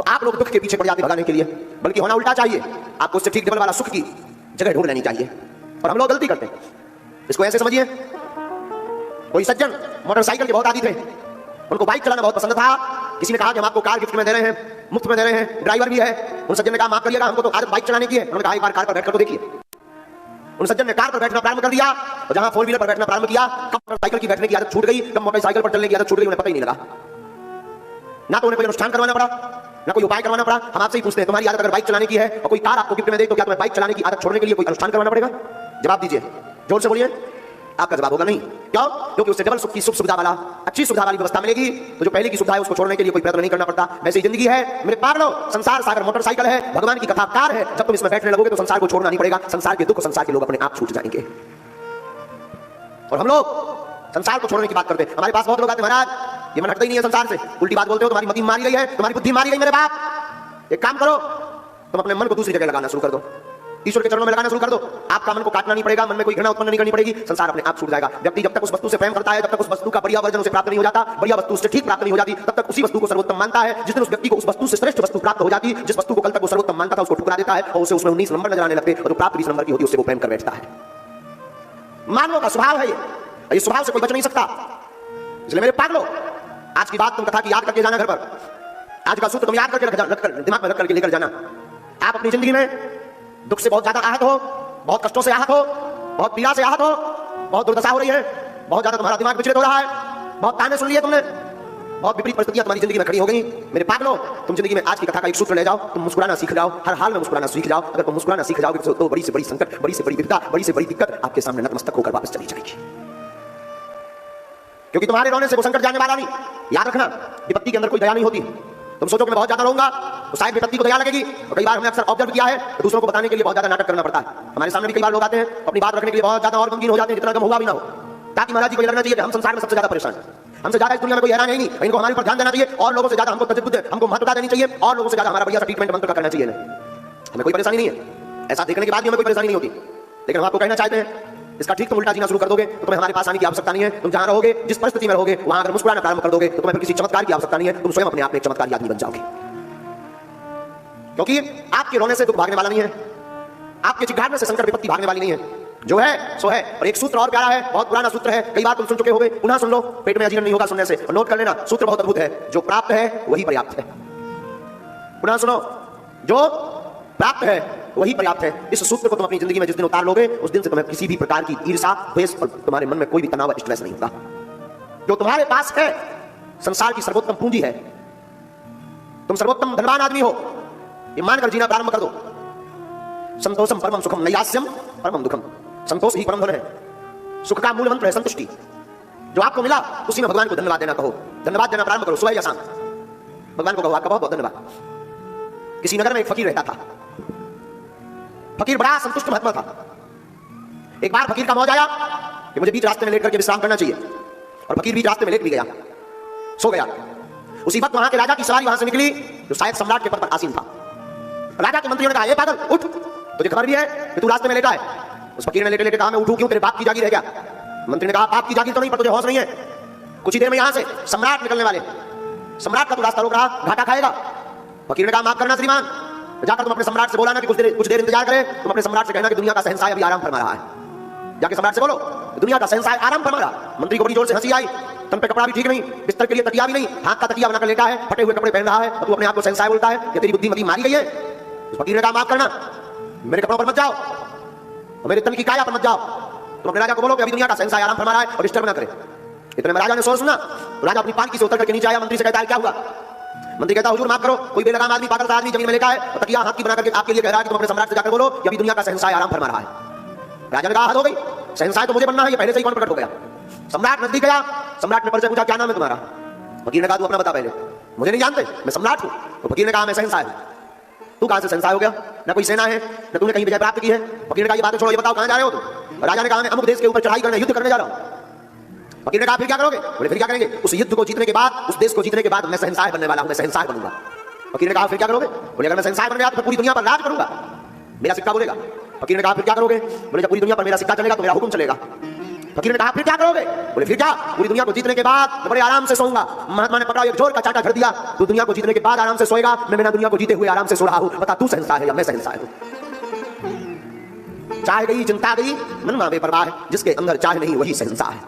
तो आप लोग दुख के पीछे पड़ जाते भगाने के लिए, बल्कि होना उल्टा चाहिए, आपको उससे ठीक डबल वाला सुख की जगह ढूंढ लेनी चाहिए। और हम लोग गलती करते हैं। इसको ऐसे समझिए, कोई सज्जन मोटरसाइकिल के बहुत आदी थे, उनको बाइक चलाना बहुत पसंद था। किसी ने कहा कि हम आपको कार गिफ्ट में दे रहे हैं, मुफ्त में दे रहे हैं, ड्राइवर भी है। उन सज्जन ने कहा माफ करिएगा, हमको तो आदत बाइक चलाने की है। उन्होंने कहा एक बार कार पर बैठकर तो देखिए। उन सज्जन ने कार पर बैठना प्रारंभ कर दिया, और जहां फोर व्हीलर पर बैठना प्रारंभ किया, कब मोटरसाइकिल की बैठने की आदत छूट गई, कब मोटरसाइकिल पर चलने की आदत छूट गई, उन्हें पता ही नहीं लगा। ना तो उन्हें कोई अनुष्ठान करवाना पड़ा, ना कोई उपाय करवाना पड़ा। हम आपसे ही पूछते हैं, तुम्हारी आदत अगर बाइक चलाने की है और कोई कार आपको गिफ्ट में दे, तो क्या तुम्हें बाइक चलाने की आदत छोड़ने के लिए कोई अनुष्ठान करवाना पड़ेगा? जवाब दीजिए, जोर से बोलिए। आपका जवाब होगा नहीं। क्यों? क्योंकि उससे डबल सुख की सुख सुविधा वाला, अच्छी सुविधा वाली व्यवस्था मिलेगी। तो जो पहले की सुविधा है उसको छोड़ने के लिए कोई प्रयत्न नहीं करना पड़ता। वैसे ही जिंदगी है मेरे पागलों, संसार सागर मोटरसाइकिल है, भगवान की कथा कार है। जब तुम इसमें बैठने लगोगे तो संसार को छोड़ना नहीं पड़ेगा। संसार के दुख, संसार के लोग अपने आप छूट जाएंगे। और हम लोग संसार को छोड़ने की बात करते हैं। हमारे पास बहुत लोग आते हैं, महाराज ये मन हटता ही नहीं है संसार से, उल्टी बात बोलते हो, तुम्हारी मति मारी गई है, तुम्हारी बुद्धि मारी गई। मेरे बाप एक काम करो, तुम अपने मन को दूसरी जगह लगाना शुरू कर दो, ईश्वर के चरणों में लगाना शुरू कर दो। आपका मन को काटना नहीं पड़ेगा, मन में कोई घृणा उत्पन्न नहीं करनी पड़ेगी, संसार अपने आप छूट जाएगा। व्यक्ति जब तक उस वस्तु से प्रेम करता है, जब तक उस वस्तु का बढ़िया वर्जन उसे प्राप्त नहीं हो जाता, बढ़िया वस्तु उससे ठीक प्राप्त नहीं हो जाती, तब तक उसी वस्तु को सर्वोत्तम मानता है। जिस दिन उस व्यक्ति को उस वस्तु से श्रेष्ठ वस्तु प्राप्त हो जाती, जिस वस्तु को कल तक वो सर्वोत्तम मानता था, उसको ठुकरा देता है और उसे उसमें 19 नंबर नजर आने लगते, और जो प्राप्त 20 नंबर की होती है उससे वो प्रेम कर बैठता है। मानव का स्वभाव है ये स्वभाव से कोई बच नहीं सकता। इसलिए मेरे पागलों, आज की बात तुम कथा की याद करके जाना, घर पर आज का सूत्र तुम याद करके दिमाग में रख करके लेकर जाना। आप अपनी जिंदगी में दुख से बहुत ज्यादा आहत हो, बहुत कष्टों से आहत हो, बहुत पीड़ा से आहत हो, बहुत दुर्दशा हो रही है, बहुत ज्यादा तुम्हारा दिमाग विचलित हो रहा है, बहुत ताने सुन लिए तुमने, बहुत विपरीत परिस्थितियां तुम्हारी जिंदगी में खड़ी हो गई। मेरे पागलों, तुम जिंदगी में आज की कथा का एक सूत्र ले जाओ, तुम मुस्कुराना सीख जाओ, हर हाल में मुस्कुराना सीख जाओ। अगर तुम मुस्कुराना सीख जाओगे तो बड़ी से बड़ी संकट, बड़ी से बड़ी विपदा, बड़ी से बड़ी दिक्कत आपके सामने नतमस्तक होकर वापस चली जाएगी। क्योंकि तुम्हारे रोने से वो संकट जाने वाला नहीं। याद रखना, विपत्ति के अंदर कोई दया नहीं होती। तुम सोचो कि मैं बहुत ज्यादा रहूंगा तो शायद विपत्ति को दया लगेगी। और कई बार हमने अक्सर ऑब्जर्व किया है तो दूसरों को बताने के लिए बहुत ज्यादा नाटक करना पड़ता है। हमारे सामने भी कई बार लोग आते हैं, अपनी बात रखने के लिए बहुत ज्यादा और गमगीन हो जाते हैं, जितना गम हुआ भी ना हो, ताकि महाराज जी को लगना चाहिए कि हम संसार में सबसे ज्यादा परेशान हैं, हमसे ज्यादा इस दुनिया में कोई हैरान नहीं, इनको हमारे ऊपर ध्यान देना चाहिए, और लोगों से ज्यादा हमको तजद्दुद, हमको महत्वता देनी चाहिए, और लोगों से ज्यादा हमारा बढ़िया सा ट्रीटमेंट मंत्र का करना चाहिए। हमें कोई परेशानी नहीं है, ऐसा देखने के बाद भी हमें कोई परेशानी नहीं होती। लेकिन हम आपको कहना चाहते हैं, इसका ठीक तुम उल्टा जीना शुरू कर दोगे तो तुम्हें हमारे पास आने की आवश्यकता नहीं है। तुम जहां रहोगे, जिस परिस्थिति में रहोगे, वहां अगर मुस्कुराना प्रारंभ कर दोगे तो तुम्हें किसी चमत्कार की आवश्यकता नहीं है। तुम स्वयं अपने आप में एक चमत्कारी आदमी बन जाओगे। क्योंकि आपके रोने से दुख भागने वाला नहीं है, आपके चिघाड़ने से संकट विपत्ति भागने वाली नहीं है। जो है सो है। और एक सूत्र और प्यारा है, बहुत पुराना सूत्र है, कई बार तुम सुन चुके होगे, पुनः सुन लो, पेट में अजीर्ण नहीं होगा सुनने से। और नोट कर लेना, सूत्र बहुत अद्भुत है, जो प्राप्त है वही पर्याप्त है। पुनः सुनो, जो प्राप्त है वही पर्याप्त है। इस सूत्र को तुम अपनी जिंदगी में जिस दिन उतार लोगे, उस दिन से तुम्हें किसी भी प्रकार की ईर्ष्या, द्वेष और तुम्हारे मन में कोई भी तनाव, स्ट्रेस नहीं होगा। जो तुम्हारे पास है संसार की सर्वोत्तम पूंजी है, तुम सर्वोत्तम धनवान आदमी हो, ये मानकर जीना प्रारंभ कर दो। संतोषम परमम सुखम नैयास्यम परमम दुखम। संतोष ही परम धन है, सुख का मूल मंत्र है संतुष्टि। जो आपको मिला उसी में भगवान को धन्यवाद देना कहो, धन्यवाद देना प्रारंभ करो, सुबह या शाम भगवान को कहो आपका बहुत बहुत धन्यवाद। किसी नगर में एक फकीर रहता था, फकीर बड़ा संतुष्ट महात्मा था। एक बार फकीर का मौज आया कि मुझे बीच रास्ते में लेट करके विश्राम करना चाहिए, और फकीर बीच रास्ते में लेट भी गया, सो गया। उसी वक्त वहां के राजा की सवारी वहां से निकली, जो शायद सम्राट के पद पर आसीन था। राजा के मंत्रियों ने कहा, ए पागल उठ, तुझे खबर भी है कि तू रास्ते में लेटा है। उस फकीर ने लेटे लेटे कहा, मैं उठूं क्यों, तेरे बाप की जागीर है क्या? मंत्री ने कहा, बाप की जागीर तो नहीं, पर तुझे होश नहीं है, कुछ ही देर में यहां से सम्राट निकलने वाले, सम्राट का तू रास्ता रोक रहा, घाटा खाएगा। फकीर ने कहा, माफ करना श्रीमान, जाकर तुम अपने सम्राट से बोला ना कि कुछ देर इंतजार करे। तुम अपने सम्राट से कहना कि दुनिया का शहंशाह अभी आराम फरमा रहा है। जाके सम्राट से बोलो, दुनिया का शहंशाह आराम फरमा रहा। मंत्री को बड़ी जोर से हंसी आई, तन पे कपड़ा भी ठीक नहीं, बिस्तर के लिए तकिया भी नहीं, हाथ का तकिया बनाकर लेटा है, फटे हुए कपड़े पहन रहा है, और तू अपने आप को शहंशाह बोलता है, ये तेरी बुद्धि मति मारी गई है। फकीर ने कहा, माफ करना, मेरे कपड़ों पर मत जाओ और मेरे तन की काया पर मत जाओ। तुम अपने राजा को बोलो कि अभी दुनिया का शहंशाह आराम फरमा रहा है और डिस्टर्ब ना करे। इतने में राजा ने शोर सुना, राजा अपनी पालकी से उतर करके नीचे आया, मंत्री से कहता है, क्या हुआ? मंत्री कहता, हुजूर माफ करो, कोई बेलगाम आदमी, पागल सा आदमी जमीन में लेटा है, तकिया हाथ की बना करके आपके लिए कह रहा है कि तुम अपने सम्राट से जाकर बोलो कि अभी दुनिया का शहंशाह आराम फरमा रहा है। राजा ने कहा, हद हो गई, शहंशाह तो मुझे बनना है, ये पहले से ही कौन प्रकट हो गया। सम्राट नजदीक गया, सम्राट ने परिचय पूछा, क्या नाम है तुम्हारा? फकीर ने कहा, तू अपना बता पहले। मुझे नहीं जानते, मैं सम्राट हूं। तो फकीर ने कहा, मैं शहंशाह हूं। तू कहां से शहंशाह हो गया? ना कोई सेना है, ना तूने कहीं विजय प्राप्त की है। फकीर ने कहा, ये बातें छोड़ो, ये बताओ कहां जा रहे हो तुम? राजा ने कहा, मैं अमुक देश के ऊपर चढ़ाई करने, युद्ध करने जा रहा हूं। फकीर ने कहा, फिर क्या करोगे? बोले, फिर क्या करेंगे? उस युद्ध को जीतने के बाद, उस देश को जीतने के बाद मैं शहंशाह बनने वाला हूं, मैं शहंशाह बनूंगा। फकीर ने कहा, फिर क्या करोगे? बोले, अगर मैं शहंशाह बन गया तो पूरी दुनिया पर राज करूंगा, मेरा सिक्का बोलेगा। फकीर ने कहा, फिर क्या करोगे? बोले, जब पूरी दुनिया पर मेरा सिक्का चलेगा तो मेरा हुक्म चलेगा। फकीर ने कहा फिर क्या करोगे? बोले फिर क्या, पूरी दुनिया को जीतने के बाद मैं बड़े आराम से सोऊंगा। महात्मा ने पकड़ा एक जोर का चाटा धर दिया, तू दुनिया को जीतने के बाद आराम से सोएगा, मैं बिना दुनिया को जीते हुए आराम से सो रहा हूं, बता तू सहनसा है या मैं सहनसा हूं? चाह गई, चिंता गई, मन बेपरवाह है, जिसके अंदर चाह नहीं वही सहनसा है।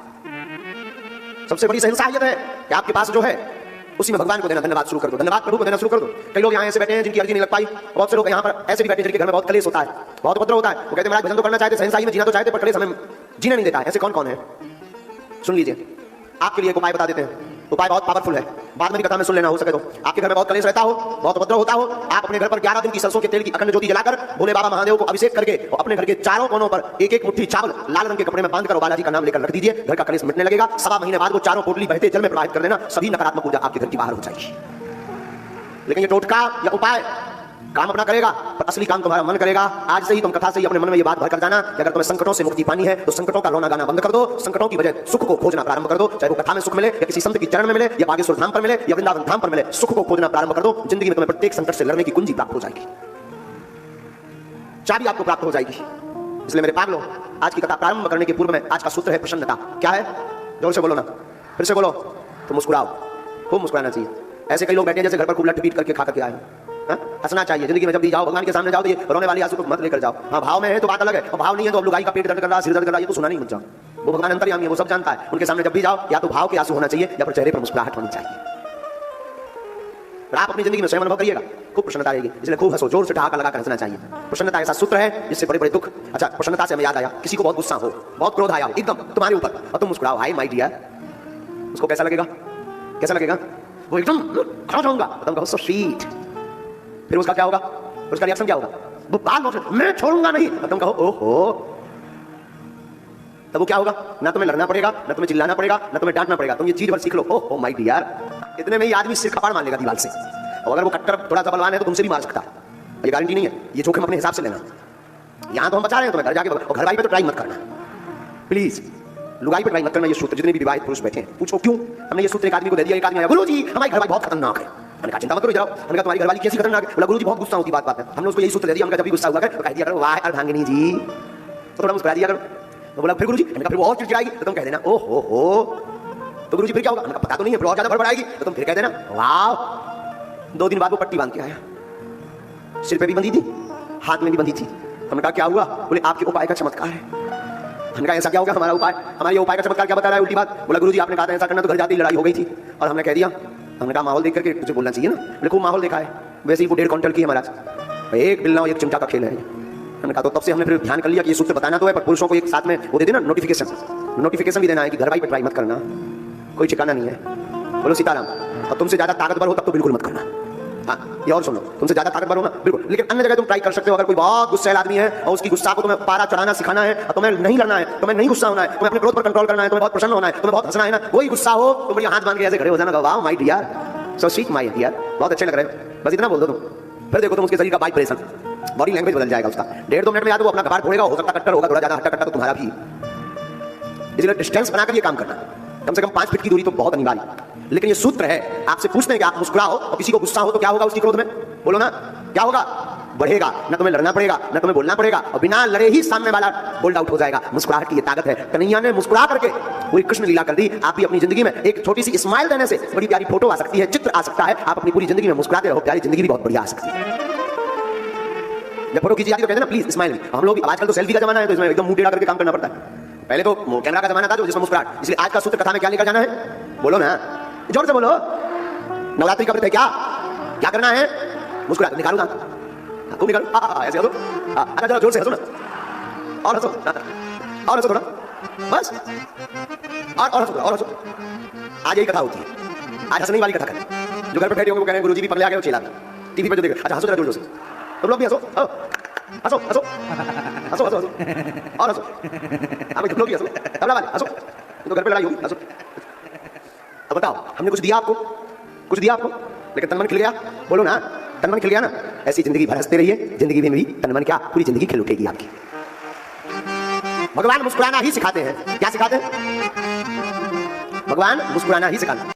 सबसे बड़ी सहनसाहियत है कि आपके पास जो है उसी में भगवान को देना धन्यवाद शुरू कर दो, धन्यवाद प्रभु को देना शुरू कर दो। कई लोग यहाँ ऐसे बैठे हैं जिनकी अर्जी नहीं लग पाई, बहुत से लोग यहाँ पर ऐसे भी बैठे हैं जिनके घर में बहुत कलेश होता है, बहुत उपद्रव होता है। वो कहते हैं महाराज भजन तो करना चाहते, सहनसाई में जीना तो चाहते, पर कलेश हमें जीने नहीं देता है। ऐसे कौन कौन है? सुन लीजिए, आपके लिए एक उपाय बता देते हैं। उपाय बहुत पावरफुल है, बाद में भी कथा में सुन लेना हो सके तो। आपके घर में बहुत कलेश रहता हो, बहुत उपद्रव होता हो, आप अपने घर पर 11 दिन की सरसों के तेल की अखंड ज्योति जलाकर भोले बाबा महादेव को अभिषेक करके और अपने घर के चारों कोनों पर एक एक मुट्ठी चावल लाल रंग के कपड़े में बांधकर बालाजी का नाम लेकर रख दीजिए। घर का कलेश मिटने लगेगा। सवा महीने बाद वो चारों पोटली बहते जल में प्रवाहित कर देना, सभी नकारात्मक ऊर्जा आपके घर की बाहर हो जाएगी। लेकिन ये टोटका या उपाय काम अपना करेगा, पर असली काम तुम्हारा मन करेगा। आज से ही तुम कथा से ही अपने मन में ये बात भर कर जाना कि अगर तुम्हें संकटों से मुक्ति पानी है तो संकटों का रोना गाना बंद कर दो, संकटों की वजह सुख को खोजना प्रारंभ कर दो। चाहे वो कथा में सुख मिले या किसी संत की चरण में मिले या बागेश्वर धाम पर मिले या वृंदावन धाम पर मिले, सुख को खोजना प्रारंभ कर दो। जिंदगी में तुम्हें प्रत्येक संकट से लड़ने की कुंजी प्राप्त हो जाएगी, चाबी आपको प्राप्त हो जाएगी। इसलिए मेरे पागलों, आज की कथा प्रारंभ करने के पूर्व में आज का सूत्र है प्रसन्नता। क्या है? जोर से बोलो ना, फिर से बोलो। तो मुस्कुराओ, खूब मुस्कुराना चाहिए। ऐसे कई लोग बैठे हैं जैसे घर पर खूब लट पीट करके खा करके आए। हंसना चाहिए जिंदगी में। जब भी जाओ भगवान के सामने जाओ तो ये रोने वाली आंसू को मत लेकर जाओ। हाँ, भाव में है तो बात अलग है, और भाव नहीं है तो अब लुगाई का पेट दर्द कर रहा, सिर दर्द कर रहा, ये तो सुना नहीं मत जाओ। वो भगवान अंतर्यामी है, वो सब जानता है। उनके सामने जब भी जाओ या तो भाव के आंसू होना चाहिए या फिर चेहरे पर मुस्कुराहट होनी चाहिए। आप अपनी जिंदगी में स्वयं अनुभव करिएगा, खूब प्रसन्नता आएगी। इसलिए खूब हंसो, जोर से ठहाका लगाकर हंसना चाहिए। प्रसन्नता ऐसा सूत्र है जिससे बड़े बड़े दुख। अच्छा, प्रसन्नता से हमें याद आया, किसी को बहुत गुस्सा हो, बहुत क्रोध आया एकदम तुम्हारे ऊपर, और तुम मुस्कुराओ, हाय माय डियर, उसको कैसा लगेगा? कैसा लगेगा? वो एकदम खड़ा जाऊंगा, तुम कहो सो स्वीट। फिर उसका क्या होगा? उसका रिएक्शन क्या होगा? वो बाल नोच, मैं छोड़ूंगा नहीं, तुम कहो ओहो। तब वो क्या होगा? ना तुम्हें लड़ना पड़ेगा, ना तुम्हें चिल्लाना पड़ेगा, ना तुम्हें डांटना पड़ेगा। तुम ये चीज भर सीख लो, ओह माय डियर। इतने में ही आदमी सिर खपाड़ मार लेगा दीवार से, और अगर वो कट्टर थोड़ा सा बलवान है तो तुमसे भी मार सकता है। ये गारंटी नहीं है, ये जोखिम अपने हिसाब से लेना। यहां तो हम बचा रहे हैं, तुम्हें घर जाके और घर वाली पे तो ट्राई मत करना प्लीज। लुगाई पे ट्राई मत करना। ये सूत्र जितने भी विवाहित पुरुष बैठे हैं, पूछो क्यों हमने ये सूत्र एक आदमी को दे दिया। एक आदमी आया, गुरुजी हमारी घरवाली बहुत खतरनाक है। मैंने कहा चिंता मत करो जाओ। मैंने कहा तुम्हारी घरवाली कैसी खतरनाक है? बोला गुरुजी बहुत गुस्सा होती बात है। हमने उसको यही सूत्र दे दिया। हमने जब भी गुस्सा हुआ कर तो कह दिया करो वाह अर्धांगिनी जी, तो थोड़ा मुस्कुरा दिया करो। तो बोला फिर गुरुजी, मैंने कहा फिर वो और चिड़चिड़ाएगी तो तुम कह देना ओहो हो। तो गुरुजी फिर क्या होगा? मैंने कहा पता तो नहीं है, फिर और ज्यादा बड़बड़ाएगी तो तुम फिर कह देना वाह। 2 दिन बाद वो पट्टी बांध के आया, सिर पे भी बंधी थी, हाथ में भी बंधी थी। हमने कहा क्या हुआ? बोले आपके उपाय का चमत्कार है। हमने कहा ऐसा क्या होगा हमारा उपाय? हमारे उपाय का चमत्कार क्या बता रहा है? उल्टी बात। बोला गुरुजी आपने कहा था ऐसा करना, तो घर जाते ही लड़ाई हो गई थी और हमने कह दिया। हमने कहा माहौल देख करके तुझे बोलना चाहिए ना। बोले खूब माहौल देखा है, वैसे ही वो 1.5 क्विंटल की है महाराज, एक बिल्ला और एक चिमटा का खेल है। हमने कहा तो तब से हमने फिर ध्यान कर लिया कि ये सूत्र बताना तो है, पर पुरुषों को एक साथ में वो दे देना नोटिफिकेशन भी देना है कि घर वाली पे ट्राई मत करना, कोई ठिकाना नहीं है। बोलो सीताराम। और तुमसे ज्यादा ताकतवर हो तब तो बिल्कुल मत करना। हाँ, ये और सुनो, तुमसे ज्यादा ताकतवर हो ना बिल्कुल, लेकिन अन्य जगह तुम ट्राई कर सकते हो। अगर कोई बहुत गुस्सैल आदमी है और उसकी गुस्सा को तुम्हें पारा चढ़ाना सिखाना है, और तुम्हें नहीं लड़ना है, तुम्हें नहीं गुस्सा होना है, तुम्हें अपने क्रोध पर कंट्रोल करना है, तुम्हें बहुत प्रसन्न होना है, तुम्हें बहुत हंसना है ना, वही गुस्सा हो तो बढ़िया हाथ बांध के ऐसे खड़े हो जाना, वाह my dear, so sweet my dear, बहुत अच्छे लग रहे हो। बस इतना बोल दो तुम, फिर देखो तुम उसके शरीर का वाइब्रेशन, बॉडी लैंग्वेज बदल जाएगा उसका। 1.5-2 मिनट में या तो वो अपना कपाड़ फोड़ेगा, हो सकता कट्टर होगा, थोड़ा ज्यादा हट्टा कट्टा तो तुम्हारा भी। इसलिए डिस्टेंस बनाकर ये काम करना, कम से कम 5 फीट की दूरी तो बहुत अनिवार्य। लेकिन ये सूत्र है, आपसे पूछते हैं कि आप मुस्कुराओ और किसी को गुस्सा हो तो क्या होगा उसकी क्रोध में? बोलो ना, क्या होगा? बढ़ेगा, ना तुम्हें लड़ना पड़ेगा, ना तुम्हें बोलना पड़ेगा, और बिना लड़े ही सामने वाला बोल्ड आउट हो जाएगा। मुस्कुराहट की ये ताकत है। कन्हैया ने मुस्कुरा करके पूरी कृष्ण लीला कर दी। आप भी अपनी जिंदगी में एक छोटी सी स्माइल देने से बड़ी प्यारी फोटो आ सकती है, चित्र आ सकता है। आप अपनी पूरी जिंदगी में मुस्कुराते रहो, प्यारी जिंदगी भी बहुत बढ़िया आ सकती है। जब फोटो खींची जाती है तो कहते हैं ना प्लीज स्माइल। हम लोग आजकल तो सेल्फी का जमाना है, तो इसमें एकदम मुंह टेढ़ा करके काम करना पड़ता है। पहले तो कैमरा का जमाना था जो जिसमें मुस्कुराहट। इसलिए आज का सूत्र कथा में क्या लेकर जाना है? बोलो ना, जोर से बोलो। नवरात्रि का व्रत है, क्या क्या करना है? मुस्कुरा निकालो ना, खूब निकालो, ऐसे हंसो। अच्छा जरा जोर से हंसो ना, और हंसो, और हंसो थोड़ा, बस, और हंसो, और हंसो। आज यही कथा होती है, आज हंसने वाली कथा करें। जो घर पर बैठे होंगे वो कह रहे हैं गुरुजी भी पगले आ गए, वो चेला टीवी पर जो देखे। अच्छा हंसो जरा जोर से, तुम लोग भी हंसो, हंसो हंसो हंसो हंसो, और हंसो। आप तुम लोग भी हंसो, तबला वाले हंसो, तो घर पे लड़ाई होगी, हंसो। अब बताओ, हमने कुछ दिया आपको, कुछ दिया आपको, लेकिन तन मन खिल गया? बोलो ना, तन मन खिल गया ना? ऐसी जिंदगी भर हंसते रहिए, जिंदगी में भी तन मन क्या पूरी जिंदगी खिल उठेगी आपकी। भगवान मुस्कुराना ही सिखाते हैं। क्या सिखाते हैं? भगवान मुस्कुराना ही सिखाते हैं।